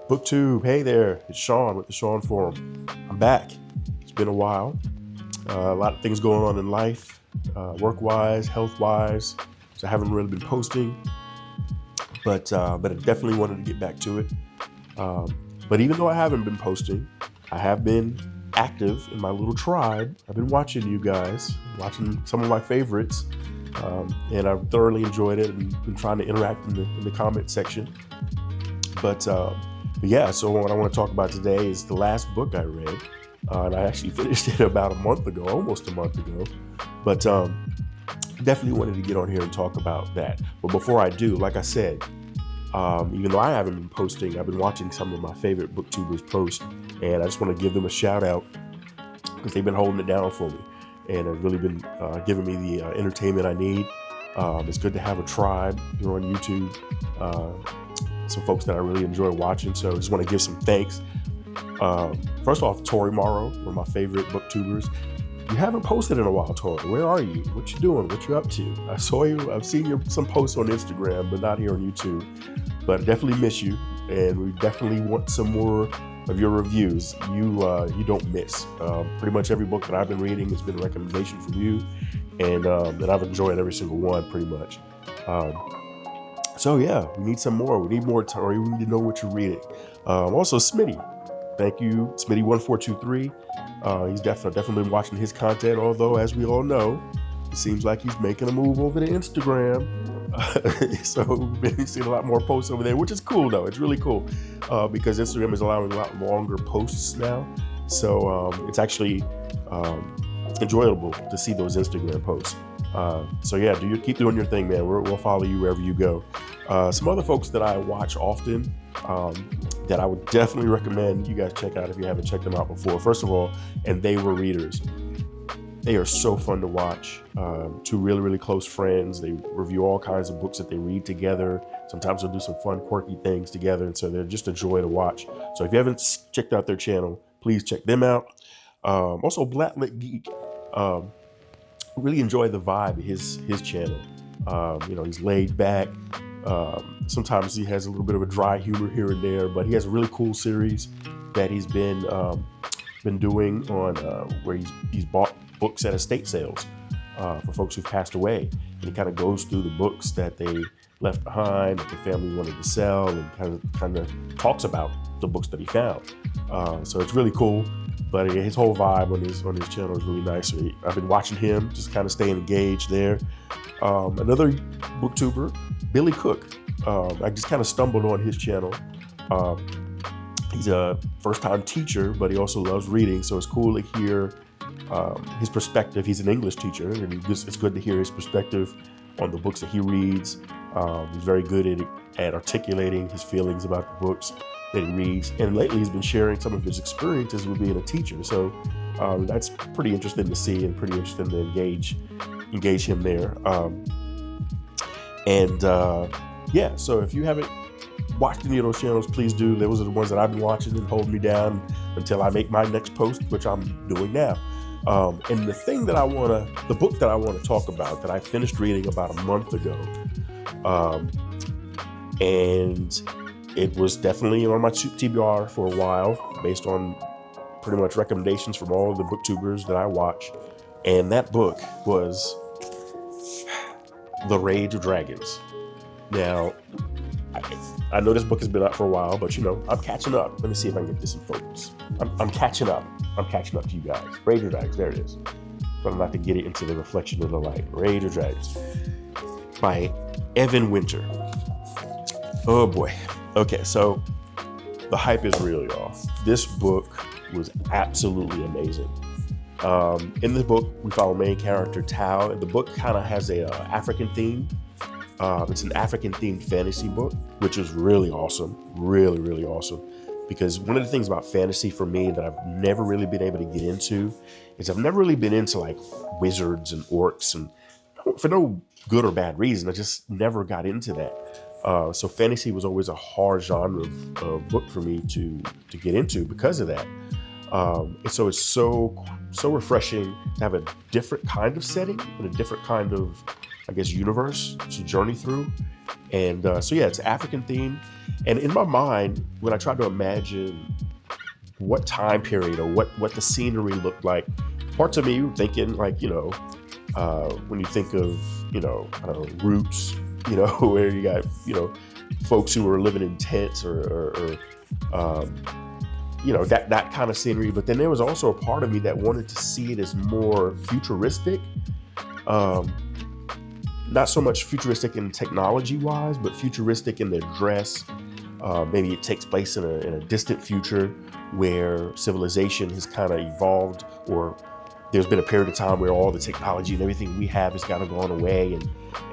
BookTube, hey there, it's Sean with the Sean Forum. I'm back. It's been a while. A lot of things going on in life, work-wise, health-wise, so I haven't really been posting, but I definitely wanted to get back to it. But even though I haven't been posting, I have been active in my little tribe. I've been watching you guys, watching some of my favorites, and I've thoroughly enjoyed it and been trying to interact in the comment section. But yeah, so what I want to talk about today is the last book I read. And I actually finished it about a month ago, almost a month ago. But definitely wanted to get on here and talk about that. But before I do, like I said, even though I haven't been posting, I've been watching some of my favorite booktubers post. And I just want to give them a shout out because they've been holding it down for me. And have really been giving me the entertainment I need. It's good to have a tribe here on YouTube. Some folks that I really enjoy watching. So I just want to give some thanks. First off, Tori Morrow, one of my favorite booktubers. You haven't posted in a while, Tori. Where are you? What you doing? What you up to? I saw you. I've seen some posts on Instagram, but not here on YouTube. But I definitely miss you, and we definitely want some more of your reviews. You don't miss. Pretty much every book that I've been reading has been a recommendation from you, and I've enjoyed every single one pretty much. So yeah, we need some more. We need more, Tori. We need to know what you're reading. Also, Smitty. Thank you, Smitty1423. He's definitely been watching his content, although, as we all know, it seems like he's making a move over to Instagram. So we've been seeing a lot more posts over there, which is cool, though. It's really cool because Instagram is allowing a lot longer posts now. So it's actually enjoyable to see those Instagram posts. So yeah, keep doing your thing, man. We'll follow you wherever you go. Some other folks that I watch often that I would definitely recommend you guys check out if you haven't checked them out before. First of all, and They Were Readers. They are so fun to watch. Two really, really close friends. They review all kinds of books that they read together. Sometimes they'll do some fun, quirky things together. And so they're just a joy to watch. So if you haven't checked out their channel, please check them out. Also, Blacklit Geek. Really enjoy the vibe of his channel. He's laid back. Sometimes he has a little bit of a dry humor here and there, but he has a really cool series that he's been doing on where he's bought books at estate sales for folks who've passed away, and he kind of goes through the books that they left behind that the family wanted to sell, and kind of talks about the books that he found. So it's really cool. But his whole vibe on his channel is really nice. So I've been watching him, just kind of staying engaged there. Another booktuber, Billy Cook. I just kind of stumbled on his channel. He's a first-time teacher, but he also loves reading. So it's cool to hear his perspective. He's an English teacher, and it's good to hear his perspective on the books that he reads. He's very good at articulating his feelings about the books that he reads, and lately he's been sharing some of his experiences with being a teacher. So that's pretty interesting to see, and pretty interesting to engage him there. Yeah, so if you haven't watched any of those channels, please do. Those are the ones that I've been watching and holding me down until I make my next post, which I'm doing now. And the book that I want to talk about that I finished reading about a month ago, and it was definitely on my TBR for a while, based on pretty much recommendations from all of the booktubers that I watch. And that book was The Rage of Dragons. Now, I know this book has been out for a while, but I'm catching up. Let me see if I can get this in focus. I'm catching up. I'm catching up to you guys. Rage of Dragons, there it is. But I'm not to get it into the reflection of the light. Rage of Dragons by Evan Winter. Oh boy. Okay, so the hype is really off. This book was absolutely amazing. In the book, we follow main character Tao, and the book kind of has a African theme. It's an African-themed fantasy book, which is really awesome, really, really awesome. Because one of the things about fantasy for me that I've never really been able to get into is I've never really been into like wizards and orcs, and for no good or bad reason, I just never got into that. So fantasy was always a hard genre of book for me to get into because of that. And so it's so refreshing to have a different kind of setting and a different kind of, I guess, universe to journey through. And so yeah, it's African theme. And in my mind, when I try to imagine what time period or what the scenery looked like, parts of me were thinking like, when you think of, I don't know, Roots, where you got, folks who were living in tents or that kind of scenery. But then there was also a part of me that wanted to see it as more futuristic. Um, Not so much futuristic in technology wise, but futuristic in their dress. Maybe it takes place in a distant future where civilization has kind of evolved, or there's been a period of time where all the technology and everything we have has kind of gone away,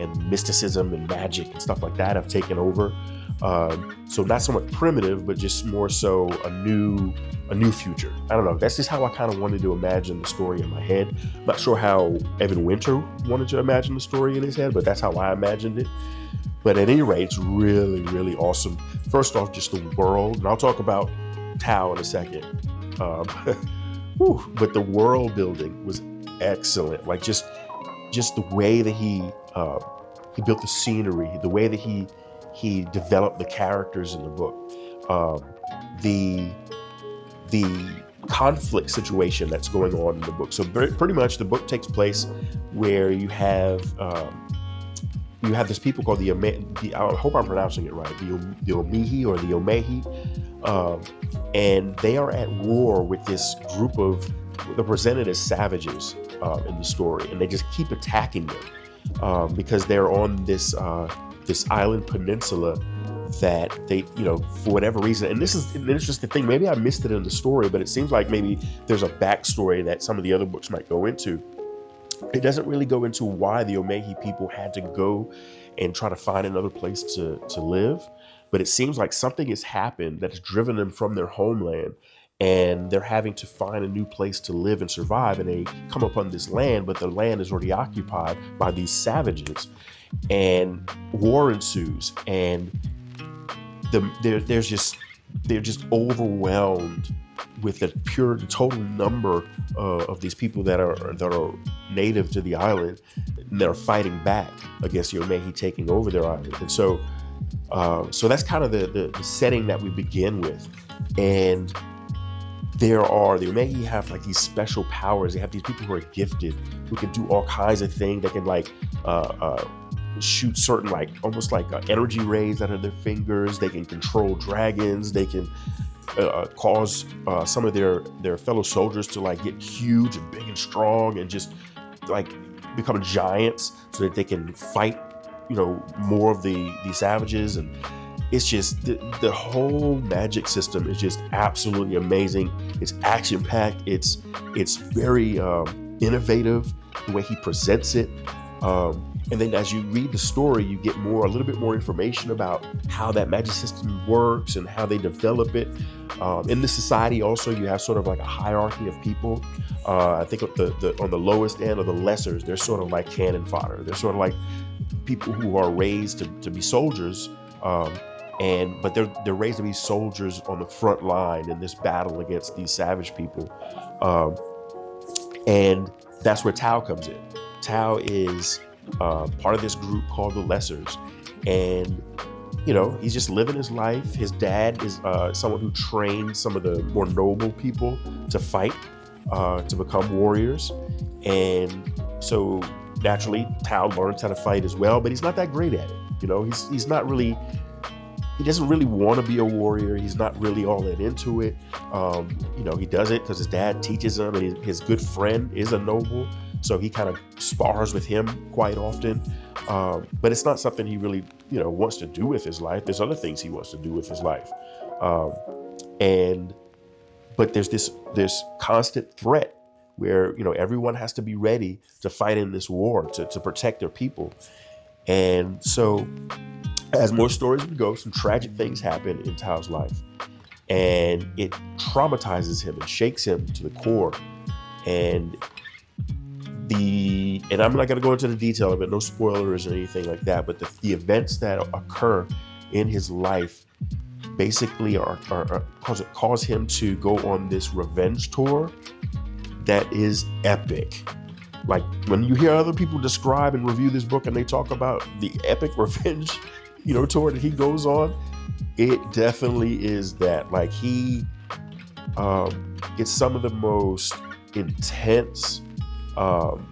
and mysticism and magic and stuff like that have taken over. So not so much primitive, but just more so a new future. I don't know. That's just how I kind of wanted to imagine the story in my head. I'm not sure how Evan Winter wanted to imagine the story in his head, but that's how I imagined it. But at any rate, it's really, really awesome. First off, just the world, and I'll talk about Tao in a second. Um, but the world building was excellent. Like just the way that he built the scenery, the way that he developed the characters in the book, the conflict situation that's going on in the book. So pretty much the book takes place where you have this people called I hope I'm pronouncing it right, the Omehi or the Omehi, and they are at war with this group of, they're presented as savages in the story, and they just keep attacking them because they're on this island peninsula that they, for whatever reason, and this is an interesting thing, maybe I missed it in the story, but it seems like maybe there's a backstory that some of the other books might go into. It doesn't really go into why the Omehi people had to go and try to find another place to live, but it seems like something has happened that has driven them from their homeland, and they're having to find a new place to live and survive, and they come upon this land, but the land is already occupied by these savages, and war ensues, and they're just overwhelmed with the total number of these people that are native to the island, and they're fighting back against the Omehi taking over their island. And so that's kind of the setting that we begin with. And the Omehi have like these special powers. They have these people who are gifted, who can do all kinds of things. They can shoot certain almost like energy rays out of their fingers. They can control dragons. They can cause some of their fellow soldiers to get huge and big and strong, and just become giants so that they can fight more of the savages. And it's just the whole magic system is just absolutely amazing. It's action packed. It's very innovative the way he presents it. And then as you read the story, you get a little bit more information about how that magic system works and how they develop it. In this society also, you have sort of like a hierarchy of people. I think on the lowest end of the lessers, they're sort of like cannon fodder. They're sort of like people who are raised to be soldiers, but they're raised to be soldiers on the front line in this battle against these savage people. And that's where Tao comes in. Tao is part of this group called the Lessers, and he's just living his life. His dad is someone who trained some of the more noble people to fight, to become warriors, and so naturally Tao learns how to fight as well, but he's not that great at it. He's not really. He doesn't really want to be a warrior. He's not really all that into it. He does it because his dad teaches him, and his good friend is a noble, so he kind of spars with him quite often. But it's not something he really, wants to do with his life. There's other things he wants to do with his life. But there's this constant threat where, everyone has to be ready to fight in this war to protect their people. And so as more stories would go, some tragic things happen in Tao's life, and it traumatizes him and shakes him to the core. And I'm not going to go into the detail of it, no spoilers or anything like that, but the events that occur in his life basically cause him to go on this revenge tour that is epic. Like when you hear other people describe and review this book and they talk about the epic revenge tour that he goes on, it definitely is that. Like it's some of the most intense, um,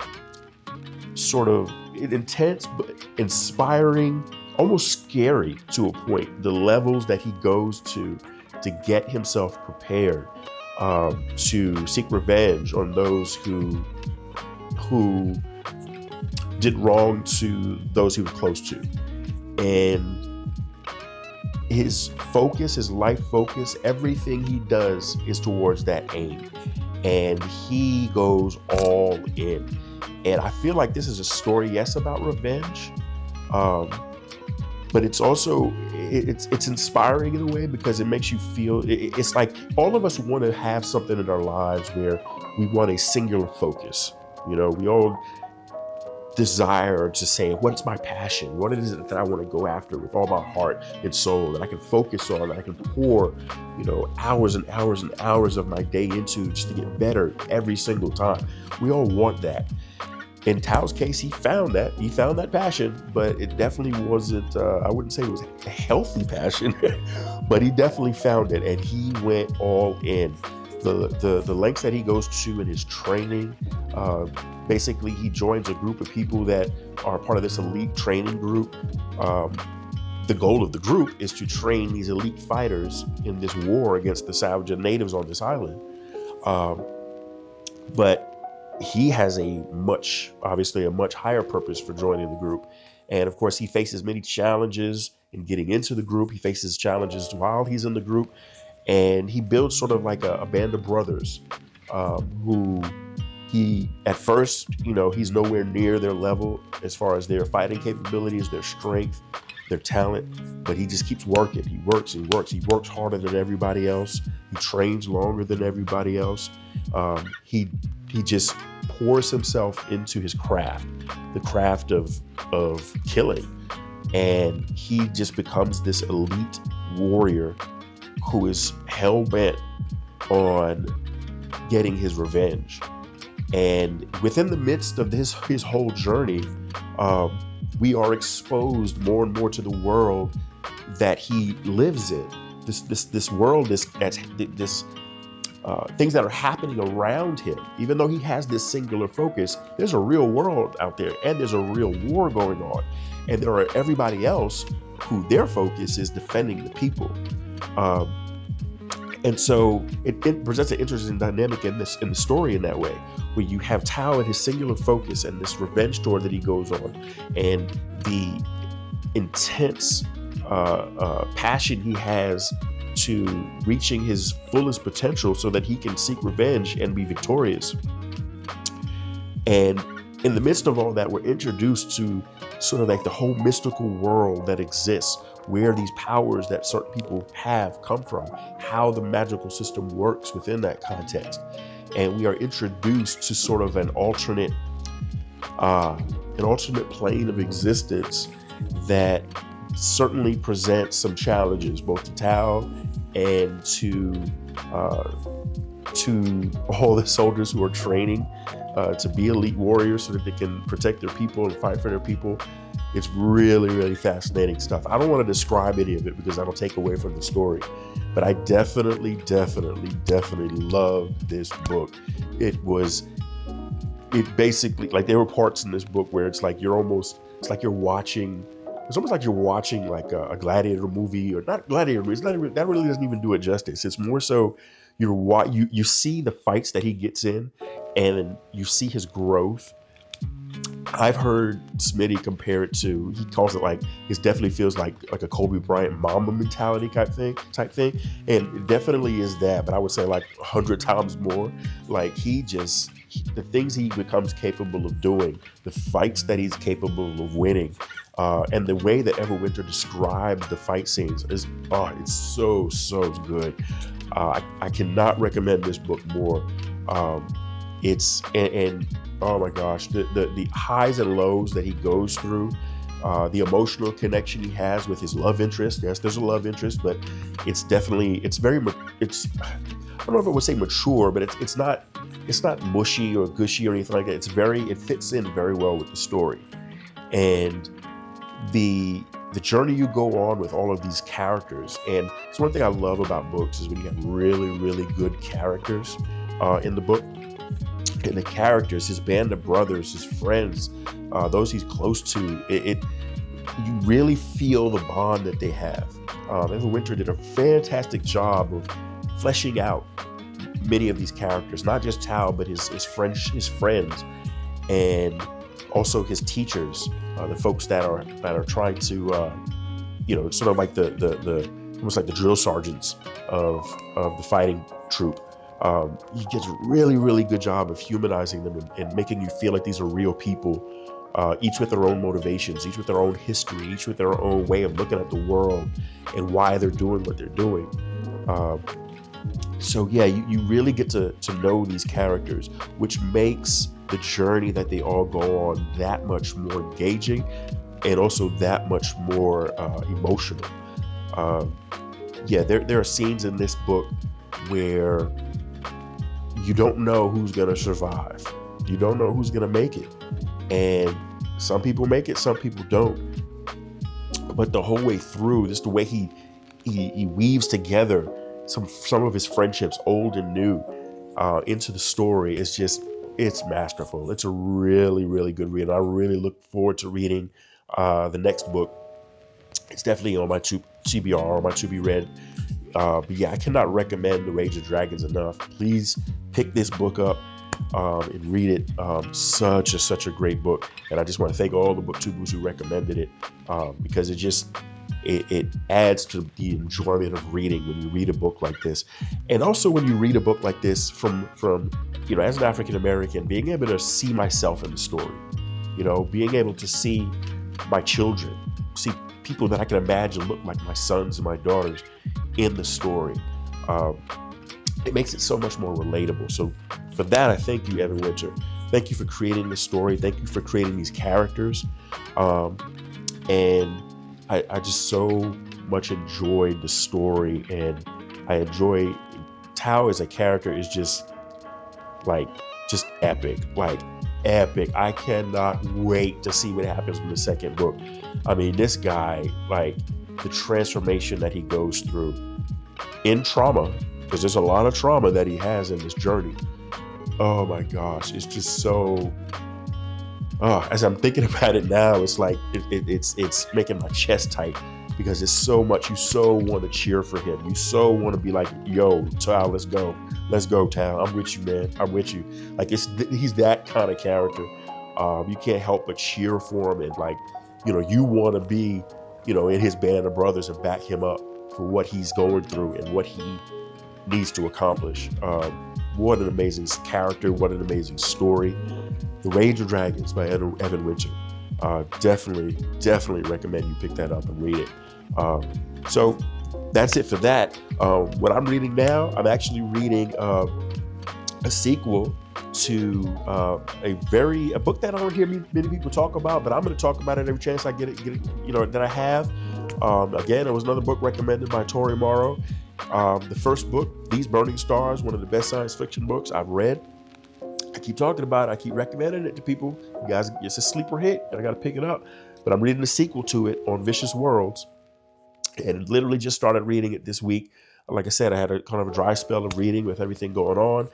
sort of intense, but inspiring, almost scary to a point. The levels that he goes to get himself prepared, to seek revenge on those who did wrong to those he was close to. And his focus, his life focus, everything he does is towards that aim. And he goes all in. And I feel like this is a story, yes, about revenge, but it's also it's inspiring in a way, because it makes you feel it's like all of us want to have something in our lives where we want a singular focus. We all desire to say, what's my passion? What is it that I want to go after with all my heart and soul, that I can focus on, that I can pour, hours and hours and hours of my day into, just to get better every single time. We all want that. In Tao's case, he found that passion, but it definitely wasn't, I wouldn't say it was a healthy passion, but he definitely found it, and he went all in. The lengths that he goes to in his training, basically he joins a group of people that are part of this elite training group. The goal of the group is to train these elite fighters in this war against the Saoja natives on this island. But he has obviously a much higher purpose for joining the group. And of course, he faces many challenges in getting into the group. He faces challenges while he's in the group. And he builds sort of like a band of brothers, who he, at first, he's nowhere near their level as far as their fighting capabilities, their strength, their talent, but he just keeps working. He works and works. He works harder than everybody else. He trains longer than everybody else. He just pours himself into his craft, the craft of killing. And he just becomes this elite warrior who is hell-bent on getting his revenge. And within the midst of his whole journey, we are exposed more and more to the world that he lives in. This world, this things that are happening around him. Even though he has this singular focus, there's a real world out there, and there's a real war going on. And there are everybody else who their focus is defending the people. And so it presents an interesting dynamic in the story in that way, where you have Tao and his singular focus and this revenge tour that he goes on, and the intense passion he has to reaching his fullest potential so that he can seek revenge and be victorious. And in the midst of all that, we're introduced to sort of like the whole mystical world that exists, where these powers that certain people have come from, how the magical system works within that context. And we are introduced to sort of an alternate plane of existence that certainly presents some challenges, both to Tao and to all the soldiers who are training to be elite warriors so that they can protect their people and fight for their people. It's really, really fascinating stuff. I don't want to describe any of it because that'll take away from the story, but I definitely loved this book. It basically, like, there were parts in this book where it's like you're watching like a Gladiator movie, or not Gladiator movie. It's not even, that really doesn't even do it justice. It's more so you see the fights that he gets in, and you see his growth. I've heard Smitty compare it to, he calls it like, it definitely feels like a Kobe Bryant Mamba mentality type thing. And it definitely is that, but I would say like 100 times more. Like the things he becomes capable of doing, the fights that he's capable of winning, and the way that Everwinter described the fight scenes is, it's so good. I cannot recommend this book more. And oh my gosh, the highs and lows that he goes through, the emotional connection he has with his love interest. Yes, there's a love interest, but I don't know if I would say mature, but it's not mushy or gushy or anything like that. It fits in very well with the story. And the the journey you go on with all of these characters. And it's one thing I love about books is when you have really, really good characters in the book. And the characters, his band of brothers, his friends, those he's close to, you really feel the bond that they have. Evan Winter did a fantastic job of fleshing out many of these characters, not just Tao, but his friends, and also his teachers, the folks that are trying to, sort of like the almost like the drill sergeants of the fighting troop. He gets a really, really good job of humanizing them and making you feel like these are real people, each with their own motivations, each with their own history, each with their own way of looking at the world and why they're doing what they're doing. So yeah, you really get to know these characters, which makes the journey that they all go on that much more engaging and also that much more emotional. There are scenes in this book where you don't know who's going to survive. You don't know who's going to make it. And some people make it, some people don't. But the whole way through, just the way he weaves together some of his friendships, old and new, into the story, it's masterful. It's a really, really good read. I really look forward to reading the next book. It's definitely on my TBR, my to be read. But yeah, I cannot recommend The Rage of Dragons enough. Please pick this book up and read it. Such a great book. And I just want to thank all the booktubers who recommended it, because it adds to the enjoyment of reading when you read a book like this. And also when you read a book like this from as an African American, being able to see myself in the story, being able to see my children, see people that I can imagine look like my sons and my daughters in the story. It makes it so much more relatable. So for that, I thank you, Evan Winter. Thank you for creating this story. Thank you for creating these characters. And I just so much enjoyed the story, and I enjoy Tao as a character is just epic, epic. I cannot wait to see what happens in the second book. I mean, this guy, the transformation that he goes through in trauma, because there's a lot of trauma that he has in this journey. Oh my gosh, it's just so. As I'm thinking about it now, it's like it's making my chest tight, because it's so much. You so want to cheer for him. You so want to be like, yo, Tao, let's go, Tao. I'm with you, man. I'm with you. He's that kind of character. You can't help but cheer for him, and you want to be, in his band of brothers and back him up for what he's going through and what he needs to accomplish. What an amazing character. What an amazing story. The Rage of Dragons by Evan Winter. Definitely recommend you pick that up and read it. So that's it for that. What I'm reading now, I'm actually reading a sequel to a book that I don't hear many people talk about, but I'm going to talk about it every chance I get it, that I have. Again, it was another book recommended by Tori Morrow. The first book, These Burning Stars, one of the best science fiction books I've read. I keep talking about it. I keep recommending it to people. You guys, it's a sleeper hit, and I got to pick it up. But I'm reading the sequel to it on Vicious Worlds, and literally just started reading it this week. Like I said, I had a kind of a dry spell of reading with everything going on,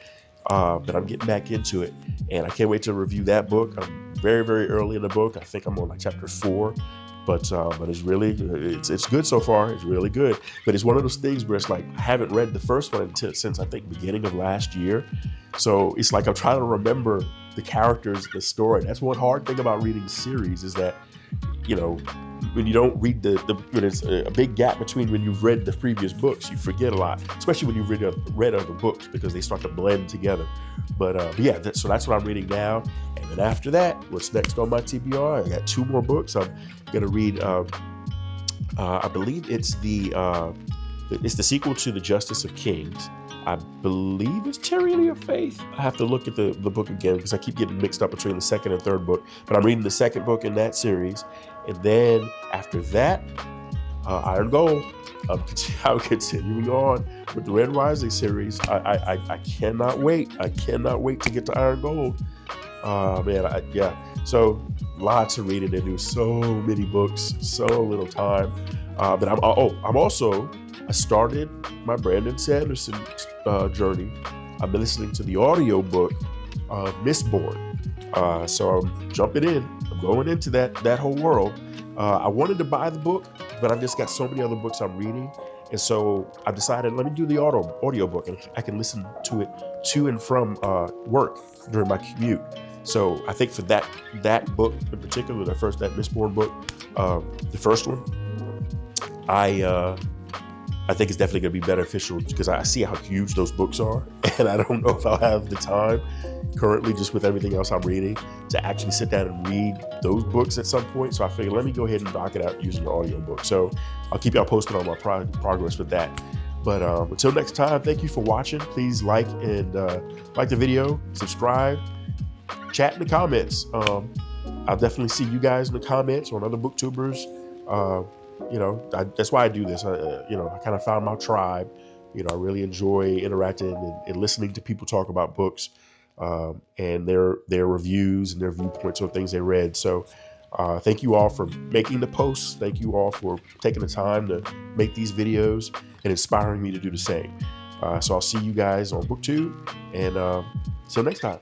but I'm getting back into it, and I can't wait to review that book. I'm very, very early in the book. I think I'm on chapter 4. But it's really, it's good so far. It's really good. But it's one of those things where it's I haven't read the first one since I think beginning of last year. So it's I'm trying to remember the characters, the story. That's one hard thing about reading series is that, when you don't read when it's a big gap between when you've read the previous books, you forget a lot, especially when you've read other books, because they start to blend together. But yeah, so that's what I'm reading now. And then after that, what's next on my TBR? I got 2 more books. I'm going to read, I believe it's the sequel to The Justice of Kings. I believe it's Tyranny of Faith. I have to look at the book again, because I keep getting mixed up between the second and third book. But I'm reading the second book in that series. And then after that, Iron Gold. I'm continuing on with the Red Rising series. I cannot wait. I cannot wait to get to Iron Gold. Man, yeah. So lots of reading to do. So many books, so little time. But I'm also, I started my Brandon Sanderson journey. I've been listening to the audio book of Mistborn. So I'm jumping in. I'm going into that whole world. I wanted to buy the book, but I've just got so many other books I'm reading. And so I decided, let me do the audio book, and I can listen to it to and from work during my commute. So I think for that book in particular, that Mistborn book, the first one, I think it's definitely going to be beneficial because I see how huge those books are, and I don't know if I'll have the time currently, just with everything else I'm reading, to actually sit down and read those books at some point. So I figured, let me go ahead and knock it out using the audiobook. So I'll keep y'all posted on my progress with that. But until next time, thank you for watching. Please like the video, subscribe, chat in the comments. I'll definitely see you guys in the comments on other booktubers. That's why I do this. I kind of found my tribe. I really enjoy interacting and listening to people talk about books, and their reviews and their viewpoints on things they read. So thank you all for making the posts. Thank you all for taking the time to make these videos and inspiring me to do the same. So I'll see you guys on BookTube, and till next time.